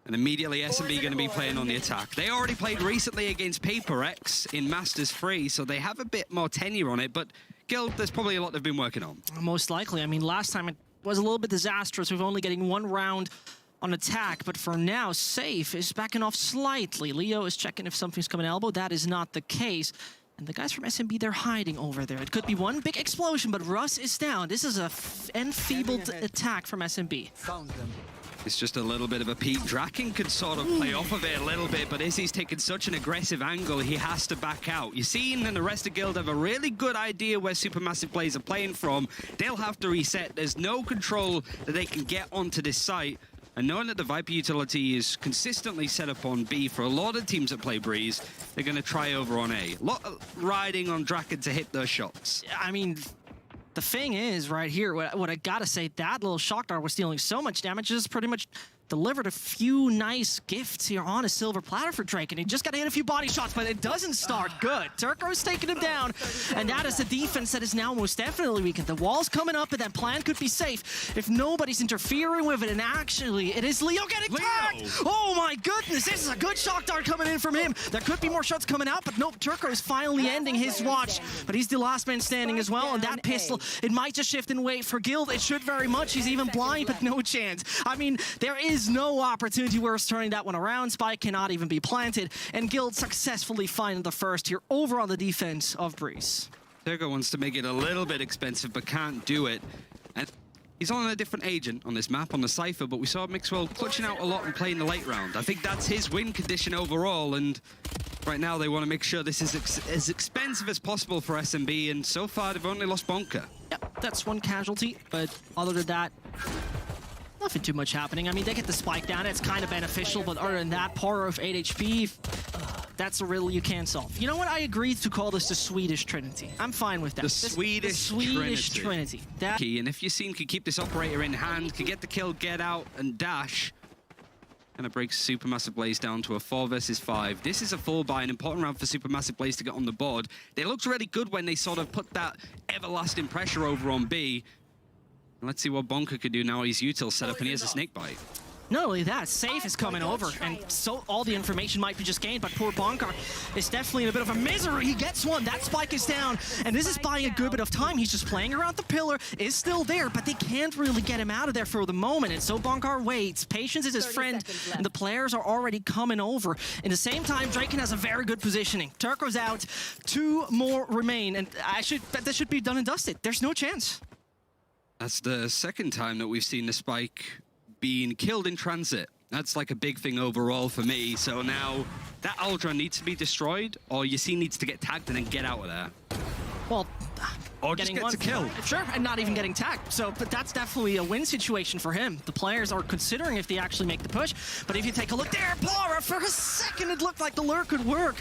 And immediately SMB going to be playing on the attack. They already played recently against pAura in Masters 3, so they have a bit more tenure on it, but Guild, there's probably a lot they've been working on. Most likely. I mean, last time it was a little bit disastrous with only getting 1 round on attack, but for now, Sayf is backing off slightly. Leo is checking if something's coming elbow. That is not the case. And the guys from SMB, they're hiding over there. It could be one big explosion, but Russ is down. This is a enfeebled attack from SMB. Found them. It's just a little bit of a peek. Draken could sort of play off of it a little bit, but Izzy's taken such an aggressive angle, he has to back out. Yacine and the rest of Guild have a really good idea where SuperMassive Blaze are playing from. They'll have to reset. There's no control that they can get onto this site. And knowing that the Viper utility is consistently set up on B for a lot of teams that play Breeze, they're going to try over on A. A lot of riding on Draken to hit those shots. I mean, the thing is, right here, what I gotta say, that little shock dart was dealing so much damage, just pretty much delivered a few nice gifts here on a silver platter for Drake, and he just got to hit a few body shots, but it doesn't start good. Turko's taking him down, and that is the defense that is now most definitely weakened. The wall's coming up, and that plan could be safe if nobody's interfering with it, and actually, it is Leo getting tagged! Oh my goodness, this is a good shock dart coming in from him. There could be more shots coming out, but nope, Turko is finally ending his watch, but he's the last man standing as well, and that pistol, it might just shift and wait for Guild. It should very much. He's even blind, but no chance. I mean, there is no opportunity worth turning that one around. Spike cannot even be planted, and Guild successfully find the first here over on the defense of Breeze. Turko wants to make it a little bit expensive, but can't do it. And he's on a different agent on this map, on the Cypher, but we saw Mixwell clutching out a lot and playing the late round. I think that's his win condition overall, and right now they want to make sure this is as expensive as possible for SMB, and so far they've only lost bonkar. Yep, that's one casualty, but other than that, nothing too much happening. I mean, they get the spike down. It's kind of beneficial, but other than that, power of 8 HP, that's a riddle you can't solve. You know what? I agreed to call this the Swedish Trinity. I'm fine with that. The Swedish Trinity. That key, and if Yacine could keep this operator in hand, could get the kill, get out, and dash, kind of breaks SuperMassive Blaze down to a 4 versus 5. This is a full buy, an important round for SuperMassive Blaze to get on the board. They looked really good when they sort of put that everlasting pressure over on B. Let's see what bonkar could do now. He's util set up and he has a snake bite. Not only that, Sayf is coming over, and so all the information might be just gained, but poor bonkar is definitely in a bit of a misery. He gets one, that spike is down, and this is buying a good bit of time. He's just playing around the pillar, is still there, but they can't really get him out of there for the moment, and so bonkar waits. Patience is his friend, and the players are already coming over. In the same time, draken has a very good positioning. Turko's out, 2 more remain, and this should be done and dusted. There's no chance. That's the second time that we've seen the spike being killed in transit. That's like a big thing overall for me. So now that Ultra needs to be destroyed, or Yacine needs to get tagged and then get out of there. Well, or just get a kill. Sure, and not even getting tagged. So, but that's definitely a win situation for him. The players are considering if they actually make the push. But if you take a look there, pAura, for a second it looked like the lure could work.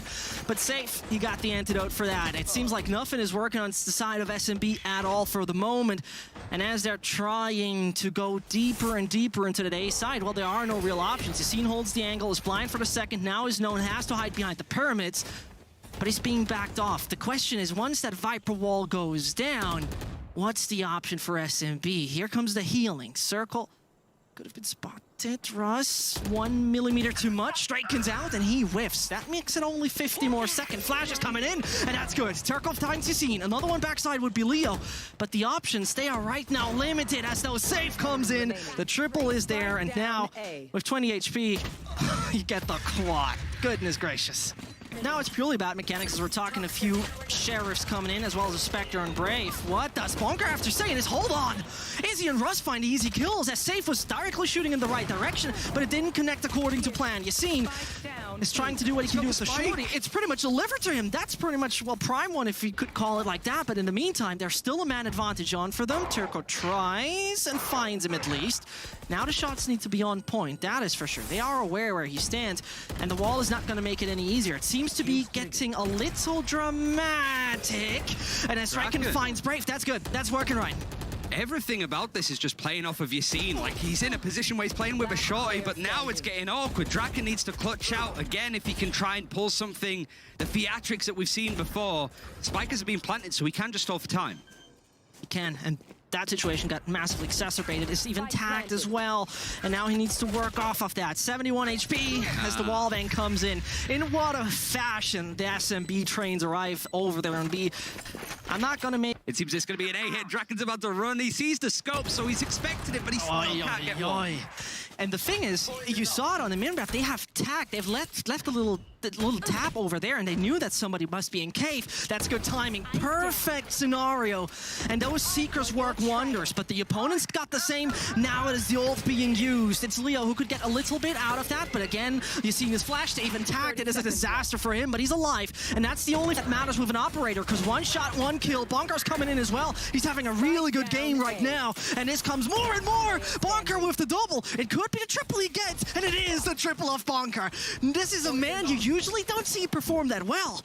But Sayf, he got the antidote for that. It seems like nothing is working on the side of SMB at all for the moment. And as they're trying to go deeper and deeper into the A side, well, there are no real options. Yacine holds the angle, is blind for the second, now is known, has to hide behind the pyramids. But he's being backed off. The question is, once that Viper wall goes down, what's the option for SMB? Here comes the healing. Circle could have been spotted. Russ, 1 millimeter too much. Draken's out, and he whiffs. That makes it only 50 more seconds. Flash is coming in, and that's good. Turko finds Yacine. Another one backside would be Leo. But the options, they are right now limited as though Sayf comes in. The triple is there, and now, with 20 HP, you get the quad. Goodness gracious. Now it's purely about mechanics, as we're talking a few sheriffs coming in, as well as a Spectre and Brave. What does bonkar have to say? It is, hold on! Izzy and Russ find easy kills, as Sayf was directly shooting in the right direction, but it didn't connect according to plan. Yacine is trying to do what he can do with the shorty. It's pretty much delivered to him. That's pretty much, well, prime one if you could call it like that, but in the meantime, there's still a man advantage on for them. Turko tries and finds him at least. Now the shots need to be on point, that is for sure. They are aware where he stands, and the wall is not going to make it any easier. It seems to be getting a little dramatic, and as Draken finds Brave, that's good. That's working right. Everything about this is just playing off of Yacine. Like, he's in a position where he's playing with a shorty, but now it's getting awkward. Draken needs to clutch out again if he can try and pull something. The theatrics that we've seen before. Spikers have been planted, so he can just stall for time. He can, and that situation got massively exacerbated. It's even tagged as well, and now he needs to work off of that. 71 HP as the wall then comes in. In what a fashion the SMB trains arrive over there on B. I'm not gonna make... It seems it's gonna be an A hit. Draken's about to run. He sees the scope, so he's expected it, but he still can't get one. And the thing is, you saw it on the minimap, they have tagged. They've left a little tap over there, and they knew that somebody must be in cave. That's good timing. Perfect scenario. And those Seekers work wonders, but the opponents got the same. Now it is the ult being used. It's Leo who could get a little bit out of that, but again, you see his flash, they even tagged it as a disaster for him, but he's alive. And that's the only that matters with an operator, because one shot, one kill. Bonkar's coming in as well. He's having a really good game right now, and this comes more and more. Bonkar with the double. It could be the triple he gets, and it is the triple of Bonkar. This is a man you usually don't see perform that well,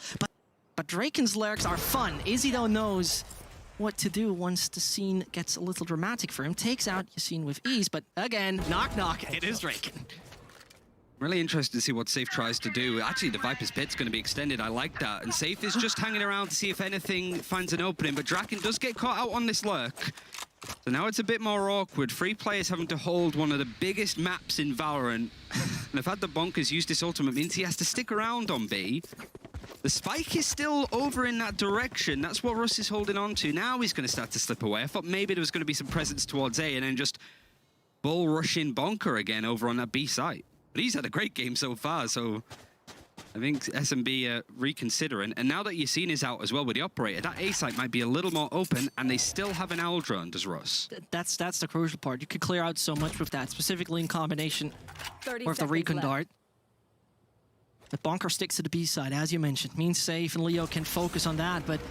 but Draken's lurks are fun. Izzy though knows what to do once the scene gets a little dramatic for him. Takes out Yacine with ease, but again, knock knock, it is Draken. Really interested to see what Sayf tries to do. Actually, the Viper's Pit's going to be extended. I like that. And Sayf is just hanging around to see if anything finds an opening, but Draken does get caught out on this lurk. So now it's a bit more awkward. 3 players having to hold one of the biggest maps in Valorant. And the fact that Bonkers used this ultimate means he has to stick around on B. The spike is still over in that direction. That's what Russ is holding on to. Now he's going to start to slip away. I thought maybe there was going to be some presence towards A and then just bull rushing Bonkar again over on that B site. But he's had a great game so far, so I think SMB reconsidering. And now that Yacine is out as well with the operator, that A site might be a little more open, and they still have an owl drone, does Russ. That's the crucial part. You could clear out so much with that, specifically in combination with the recon dart. But Bonkar sticks to the B side, as you mentioned. Means Sayf and Leo can focus on that, but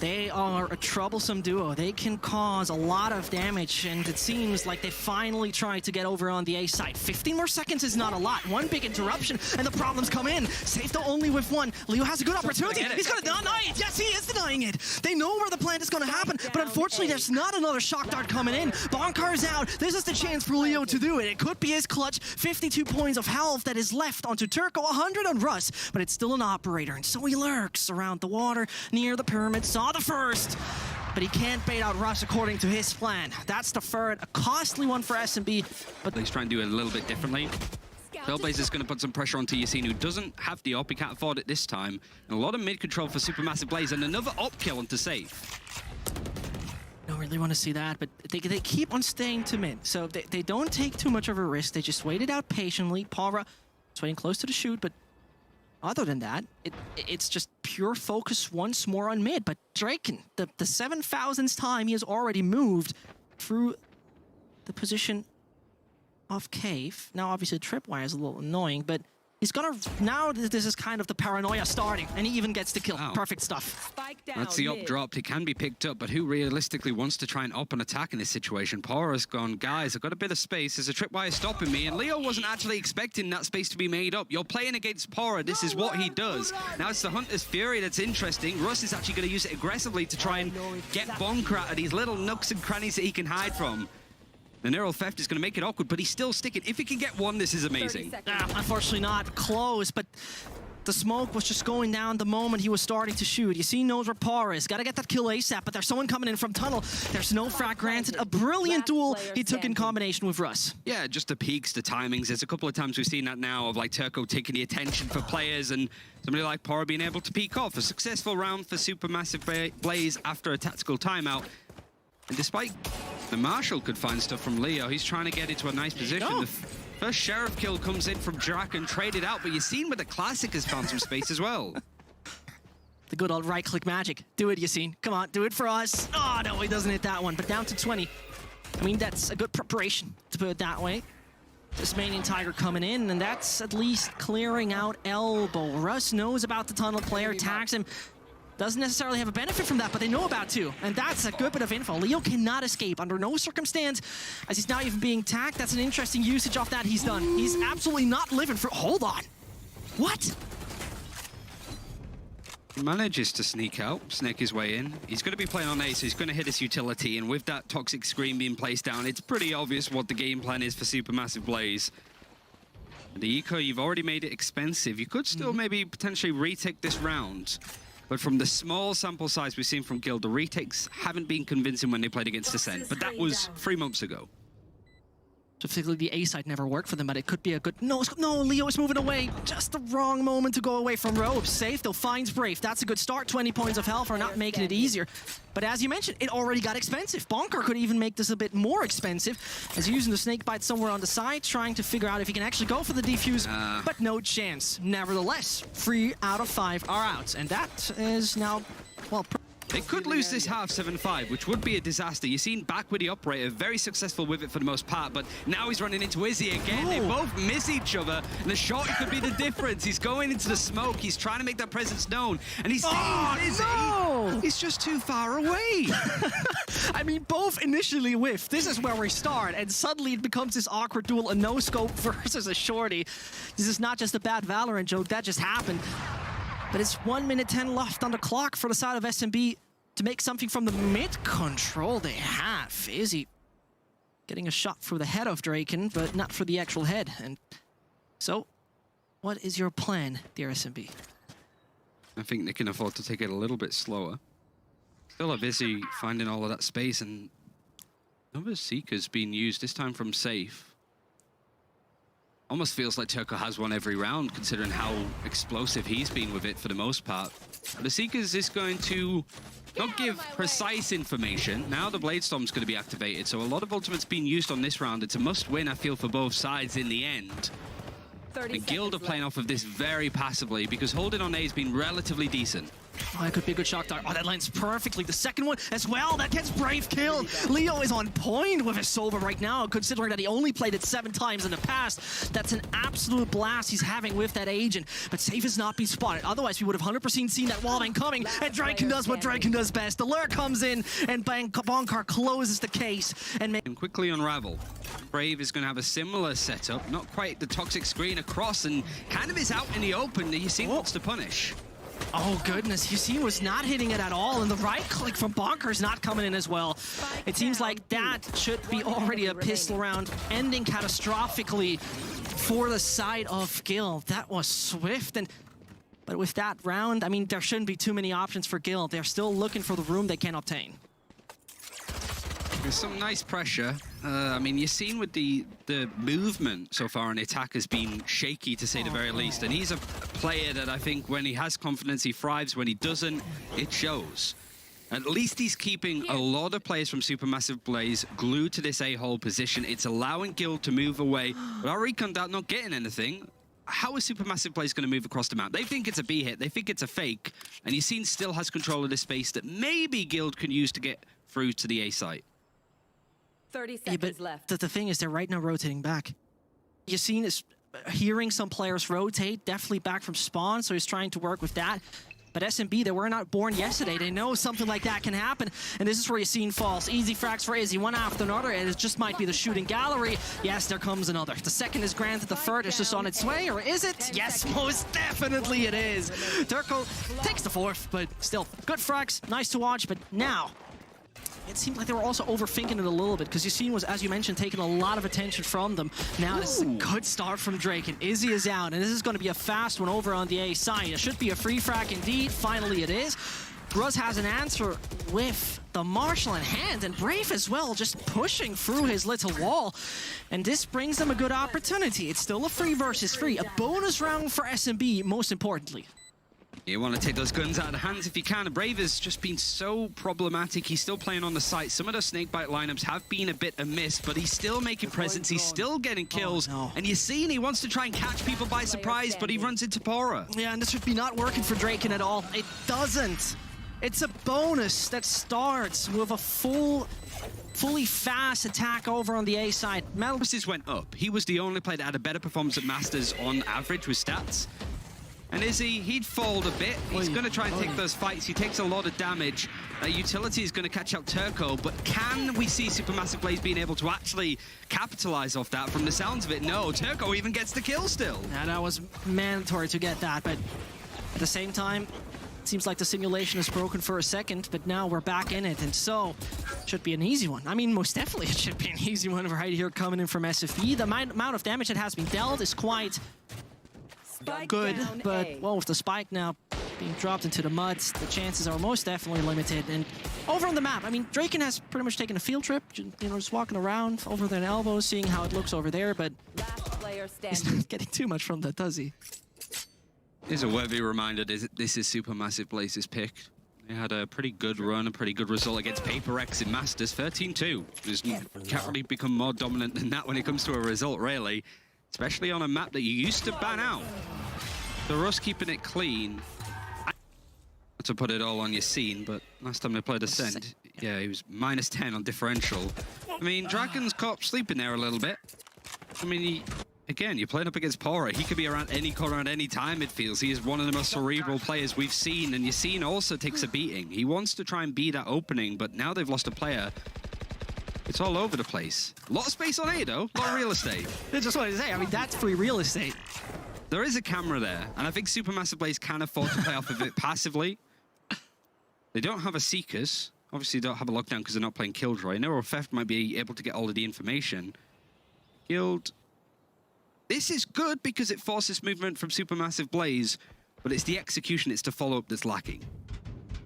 they are a troublesome duo. They can cause a lot of damage, and it seems like they finally tried to get over on the A side. 15 more seconds is not a lot. One big interruption, and the problems come in. Sayf though only with one. Leo has a good opportunity. He's gonna deny it. Yes, he is denying it. They know where the plant is gonna happen, but unfortunately, there's not another shock dart coming in. Bonkar's out. This is the chance for Leo to do it. It could be his clutch. 52 points of health that is left onto Turko, 100 on Russ, but it's still an operator, and so he lurks around the water near the pyramid. Saw the first, but he can't bait out Russ according to his plan. That's the third, a costly one for SMB, but he's trying to do it a little bit differently. Trailblazer is going to put some pressure onto Yacine, who doesn't have the op. He can't afford it this time. And a lot of mid control for SuperMassive Blaze, and another op kill onto Sayf. Don't really want to see that, but they keep on staying to mid, so they don't take too much of a risk. They just wait it out patiently. pAura is waiting close to the shoot, but other than that, it's just pure focus once more on mid. But Draken, the 7,000th time he has already moved through the position of cave. Now, obviously, the tripwire is a little annoying, but he's gonna... Now this is kind of the paranoia starting, and he even gets the kill. Wow. Perfect stuff. That's the op dropped. It can be picked up, but who realistically wants to try and op an attack in this situation? pAura's gone, guys, I've got a bit of space. There's a tripwire stopping me, and Leo wasn't actually expecting that space to be made up. You're playing against pAura. This is what he does. Now it's the Hunter's Fury that's interesting. Russ is actually going to use it aggressively to try and get Bonkar out of these little nooks and crannies that he can hide from. The neural theft is going to make it awkward, but he's still sticking. If he can get one, this is amazing. Unfortunately not close, but the smoke was just going down the moment he was starting to shoot. Yacine knows where pAura is. Got to get that kill ASAP, but there's someone coming in from tunnel. There's no frag granted. A brilliant duel he took in combination with Russ. Yeah, just the peaks, the timings. There's a couple of times we've seen that now of like Turko taking the attention for players and somebody like pAura being able to peek off. A successful round for SuperMassive Blaze after a tactical timeout. And despite the Marshall could find stuff from Leo, he's trying to get into a nice position. The first Sheriff kill comes in from Draken, traded out, but Yacine with the classic has found some space as well. The good old right-click magic. Do it, Yacine. Come on, do it for us. Oh, no, he doesn't hit that one, but down to 20. I mean, that's a good preparation, to put it that way. Tasmanian Tiger coming in, and that's at least clearing out elbow. Russ knows about the tunnel player, tags him. Doesn't necessarily have a benefit from that, but they know about too. And that's a good bit of info. Leo cannot escape under no circumstance, as he's now even being tagged. That's an interesting usage of that he's done. He's absolutely not living for... Hold on. What? He manages to sneak out, snake his way in. He's going to be playing on A, so he's going to hit his utility. And with that toxic screen being placed down, it's pretty obvious what the game plan is for SuperMassive Blaze. The eco, you've already made it expensive. You could still maybe potentially retake this round. But from the small sample size we've seen from Guild, the retakes haven't been convincing when they played against Descent. But that was 3 months ago. Particularly the A side never worked for them, but it could be a good... No, Leo is moving away. Just the wrong moment to go away from Robes. Safe, though, finds Brave. That's a good start. 20 points of health are not making it easier. But as you mentioned, it already got expensive. bonkar could even make this a bit more expensive, as using the snake bite somewhere on the side, trying to figure out if he can actually go for the defuse, but no chance. Nevertheless, 3 out of 5 are out, and that is now, well... They could lose this half 7-5, which would be a disaster. Yacine back with the operator, very successful with it for the most part, but now he's running into Izzy again. They both miss each other, and the shot could be the difference. He's going into the smoke. He's trying to make that presence known, and he's seeing Izzy. No! He's just too far away. I mean, both initially whiff. This is where we start, and suddenly it becomes this awkward duel, a no-scope versus a shorty. This is not just a bad Valorant joke, that just happened. But it's 1 minute 10 left on the clock for the side of SMB to make something from the mid control they have. Izzy getting a shot through the head of Draken, but not for the actual head. And so, what is your plan, dear SMB? I think they can afford to take it a little bit slower. Still have Izzy finding all of that space, and another Seeker's being used, this time from Sayf. Almost feels like Turko has one every round, considering how explosive he's been with it for the most part. The Seekers is going to not give precise information. Now the Blade Storm's going to be activated, so a lot of ultimates being used on this round. It's a must-win, I feel, for both sides in the end. The Guild are playing off of this very passively because holding on A has been relatively decent. Oh, that could be a good shock dart. Oh, that lands perfectly. The second one as well. That gets Brave killed. Leo is on point with his Sova right now, considering that he only played it 7 times in the past. That's an absolute blast he's having with that agent. But Sayf has not been spotted. Otherwise, we would have 100% seen that wallbang coming. And draken does what draken does best. The lure comes in, and bonkar closes the case. And quickly unravel. Brave is going to have a similar setup. Not quite the toxic screen across, and kind of is out in the open. Yacine wants to punish. Oh goodness, Yacine was not hitting it at all, and the right click from bonkar is not coming in as well. It seems like that should be already a pistol round, ending catastrophically for the side of Guild. That was swift, but with that round, I mean, there shouldn't be too many options for Guild. They're still looking for the room they can obtain. There's some nice pressure. I mean, you've seen with the movement so far on the attack has been shaky, to say the very least. And he's a player that I think when he has confidence, he thrives. When he doesn't, it shows. At least he's keeping a lot of players from SuperMassive Blaze glued to this A-hole position. It's allowing Guild to move away. But our recon not getting anything. How is SuperMassive Blaze going to move across the map? They think it's a B hit. They think it's a fake. And Yacine still has control of this space that maybe Guild can use to get through to the A site. 30 seconds left. The thing is, they're right now rotating back. Yacine is hearing some players rotate, definitely back from spawn, so he's trying to work with that. But SMB, they were not born yesterday. They know something like that can happen. And this is where Yacine falls. Easy frags for Izzy, one after another, and it just might be the shooting gallery. Yes, there comes another. The second is granted, the third is just on its way, or is it? Yes, most definitely it is. Turko takes the fourth, but still, good frags, nice to watch, but now, it seemed like they were also overthinking it a little bit, because Yacine was, as you mentioned, taking a lot of attention from them. Now this is a good start from Draken. Izzy is out, and this is going to be a fast one over on the A side. It should be a free frag indeed. Finally it is. Russ has an answer with the Marshal in hand, and Brave as well, just pushing through his little wall. And this brings them a good opportunity. It's still a 3 versus 3, a bonus round for SMB, most importantly. You want to take those guns out of the hands if you can. Brave has just been so problematic. He's still playing on the site. Some of those snakebite lineups have been a bit amiss, but he's still making presence. He's still getting kills. And you see, he wants to try and catch people by surprise, but he runs into pAura. Yeah, and this would be not working for Draken at all. It doesn't. It's a bonus that starts with a fully fast attack over on the A side. Melvis went up. He was the only player that had a better performance at Masters on average with stats. And Izzy, he'd fold a bit. He's going to try and take those fights. He takes a lot of damage. Utility is going to catch out Turko, but can we see SuperMassive Blaze being able to actually capitalize off that? From the sounds of it, no. Turko even gets the kill still. Yeah, that was mandatory to get that, but at the same time, it seems like the simulation is broken for a second, but now we're back in it, and so it should be an easy one. I mean, most definitely it should be an easy one right here coming in from SFB. The amount of damage that has been dealt is quite good, but well, with the spike now being dropped into the mud, the chances are most definitely limited. And over on the map, I mean, Draken has pretty much taken a field trip, you know, just walking around over their elbows, seeing how it looks over there, but Last player he's standing. not getting too much from that, does he? Here's a worthy reminder, this is SuperMassive Blaze's pick. They had a pretty good run, a pretty good result against pAura in Masters, 13-2. Can't really become more dominant than that when it comes to a result, really. Especially on a map that you used to ban out. The russ keeping it clean. Not to put it all on Yacine, but last time they played Ascent, yeah, he was -10 on differential. I mean, Draken's caught sleeping there a little bit. I mean, again, you're playing up against pAura. He could be around any corner at any time, it feels. He is one of the most cerebral players we've seen, and Yacine also takes a beating. He wants to try and be that opening, but now they've lost a player. It's all over the place. A lot of space on A, though. A lot of real estate. I just wanted to say, I mean, that's free real estate. There is a camera there, and I think SuperMassive Blaze can afford to play off of it passively. They don't have a Seekers. Obviously, they don't have a lockdown because they're not playing Killjoy. Neural Theft might be able to get all of the information. Guild. This is good because it forces movement from SuperMassive Blaze, but it's the execution, it's the follow-up that's lacking.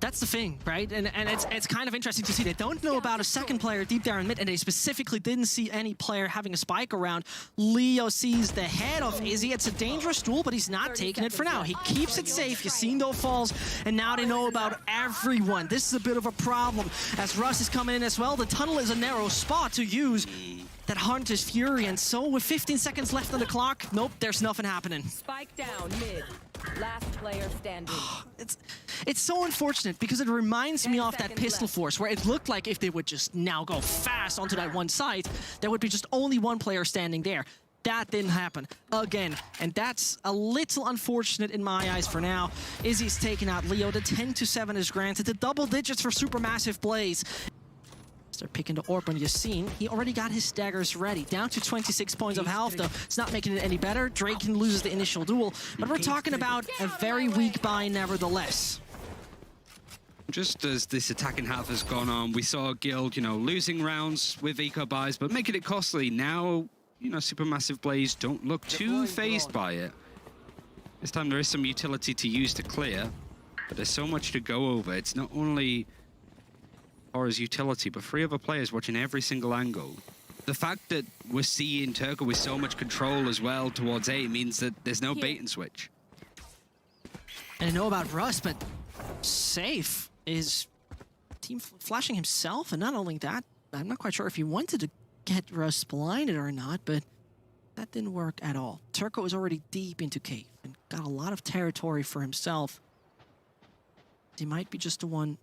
That's the thing, right? And it's kind of interesting to see. They don't know about a second player deep there in mid, and they specifically didn't see any player having a spike around. Leo sees the head of Izzy. It's a dangerous duel, but he's not taking it for now. He keeps it safe. Yacine though falls, and now they know about everyone. This is a bit of a problem as Russ is coming in as well. The tunnel is a narrow spot to use that Hunter's Fury, and so with 15 seconds left on the clock, nope, there's nothing happening. Spike down mid. Last player standing. It's so unfortunate because it reminds me of that pistol force where it looked like if they would just now go fast onto that one site, there would be just only one player standing there. That didn't happen again, and that's a little unfortunate in my eyes for now. Izzy's taken out Leo. The 10-7 is granted. The double digits for SuperMassive Blaze. They're picking the orb on Yacine. He already got his daggers ready. Down to 26 points of health, though. It's not making it any better. Draken loses the initial duel, but we're talking about a very weak buy nevertheless. Just as this attacking half has gone on, we saw Guild, you know, losing rounds with eco buys, but making it costly. Now, you know, SuperMassive Blaze don't look too phased by it. This time there is some utility to use to clear, but there's so much to go over. It's not only pAura's utility, but 3 other players watching every single angle. The fact that we're seeing Turko with so much control as well towards A means that there's no bait and switch. And I know about Russ, but Sayf is team flashing himself, and not only that, I'm not quite sure if he wanted to get Russ blinded or not, but that didn't work at all. Turko is already deep into cave and got a lot of territory for himself. He might be just the one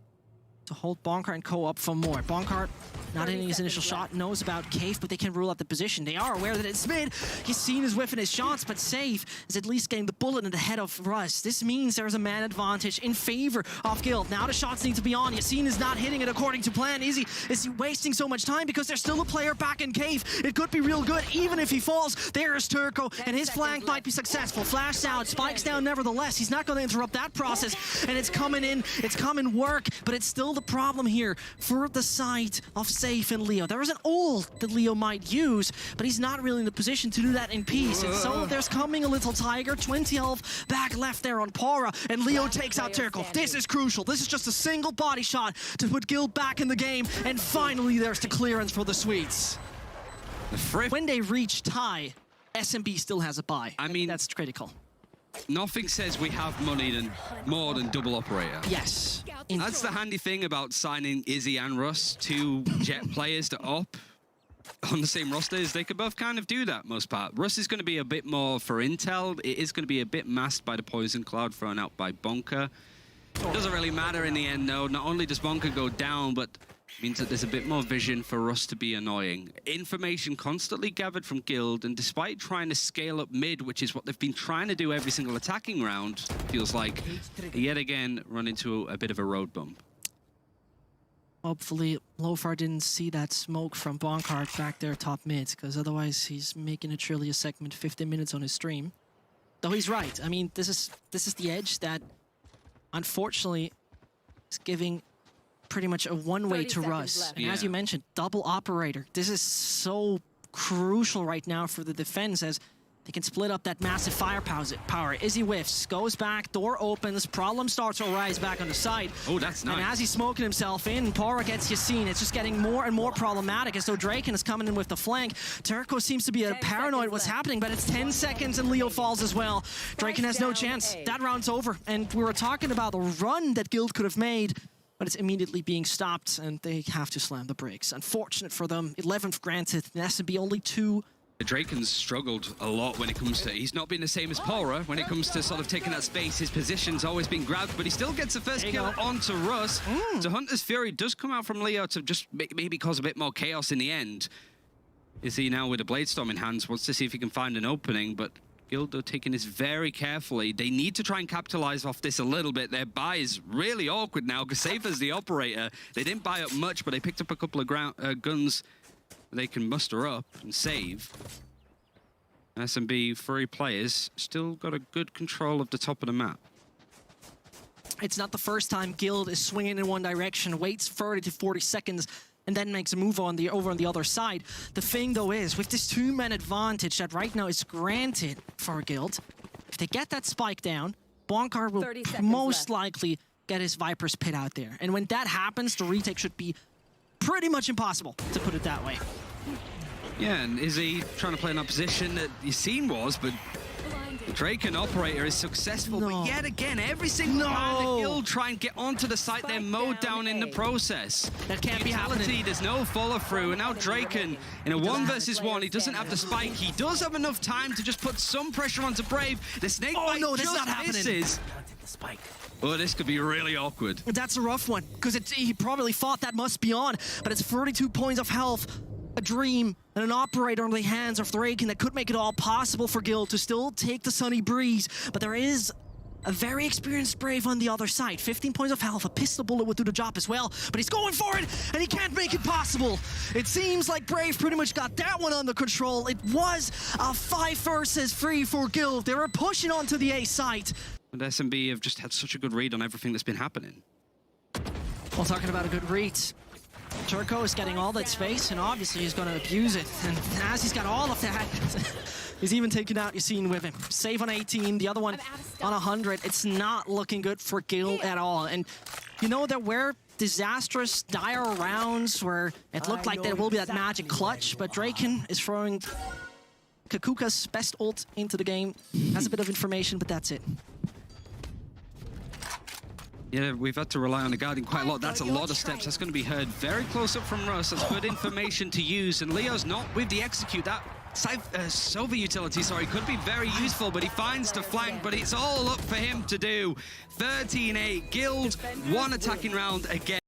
to hold bonkar and Co up for more. bonkar, not hitting his initial shot, knows about cave, but they can rule out the position. They are aware that it's mid. Yacine is whiffing his shots, but Sayf is at least getting the bullet in the head of Russ. This means there's a man advantage in favor of Guild. Now the shots need to be on. Yacine is not hitting it according to plan. Is he wasting so much time because there's still a player back in cave? It could be real good, even if he falls. There's Turko, and his flank might be successful. Flash down, spikes down nevertheless. He's not going to interrupt that process, and it's coming in. It's coming work, but it's still the problem here for the side of Sayf and Leo. There is an ult that Leo might use, but he's not really in the position to do that in peace. And so there's coming a little tiger. 20 health back left there on pAura, and Leo takes out Turko. This is crucial. This is just a single body shot to put Guild back in the game, and finally there's the clearance for the Sweets. When they reach tie, SMB still has a buy. I mean, that's critical. Nothing says we have money more than double operator. Yes. That's the handy thing about signing Izzy and Russ, 2 jet players to op on the same roster, is they could both kind of do that most part. Russ is going to be a bit more for intel. It is going to be a bit masked by the poison cloud thrown out by bonkar. Doesn't really matter in the end, though. Not only does bonkar go down, but means that there's a bit more vision for Russ to be annoying. Information constantly gathered from Guild, and despite trying to scale up mid, which is what they've been trying to do every single attacking round, feels like yet again run into a bit of a road bump. Hopefully Lothar didn't see that smoke from bonkar back there top mid, because otherwise he's making it truly a segment 15 minutes on his stream. Though he's right. I mean, this is the edge that unfortunately is giving pretty much a one-way to Russ. And as you mentioned, double operator. This is so crucial right now for the defense, as They can split up that massive firepower. Izzy whiffs, goes back, door opens, problem starts to arise back on the side. Oh, that's nice. And as he's smoking himself in, pAura gets Yacine. It's just getting more and more problematic as though draken is coming in with the flank. Turko seems to be paranoid what's happening, but it's 10 seconds and Leo falls as well. Draken has no chance. That round's over. And we were talking about the run that Guild could have made, but it's immediately being stopped, and they have to slam the brakes. Unfortunate for them. 11th granted, and SMB only 2. Draken's struggled a lot when it comes to... He's not been the same as pAura when it comes to sort of taking that space. His position's always been grabbed, but he still gets the first kill onto Russ. So Hunter's Fury does come out from Leo to just maybe cause a bit more chaos in the end. Izzy now with a Blade Storm in hands, wants to see if he can find an opening, but Guild are taking this very carefully. They need to try and capitalize off this a little bit. Their buy is really awkward now because Sayf is the operator. They didn't buy up much, but they picked up a couple of guns they can muster up and save. SMB 3 players still got a good control of the top of the map. It's not the first time Guild is swinging in one direction, waits 30 to 40 seconds, and then makes a move over on the other side. The thing, though, is with this 2-man advantage that right now is granted for Guild, if they get that spike down, bonkar will most likely get his Viper's Pit out there. And when that happens, the retake should be pretty much impossible, to put it that way. Yeah, and Izzy trying to play in a position that Yacine was, but the draken operator is successful. But yet again, every single time the Guild try and get onto the site, they're mowed down in the process. That can't be happening. There's no follow through, and now draken in a 1 versus 1. He doesn't have the spike. He does have enough time to just put some pressure onto Brave. The snake bite just misses. Oh, this could be really awkward. That's a rough one, because he probably thought that must be on, but it's 32 points of health, a dream, and an operator on the hands of draken that could make it all possible for Guild to still take the sunny breeze. But there is a very experienced Brave on the other side. 15 points of health, a pistol bullet would do the job as well, but he's going for it, and he can't make it possible. It seems like Brave pretty much got that one under control. It was a 5 versus 3 for Guild. They were pushing onto the A site. And SMB have just had such a good read on everything that's been happening. Well, talking about a good read, Turko is getting all that space, and obviously he's going to abuse it. And as he's got all of that, he's even taking out Yacine with him. Save on 18, the other one on 100. It's not looking good for Guild at all. And you know, there were disastrous, dire rounds where it looked like there will be that magic clutch, but draken is throwing kaquka's best ult into the game. Has a bit of information, but that's it. Yeah, we've had to rely on the Guardian quite a lot. That's a lot of steps. That's going to be heard very close up from Russ. That's good information to use. And Leo's not with the execute. That Sova utility, sorry, could be very useful, but he finds the flank, but it's all up for him to do. 13-8, Guild, 1 attacking round again.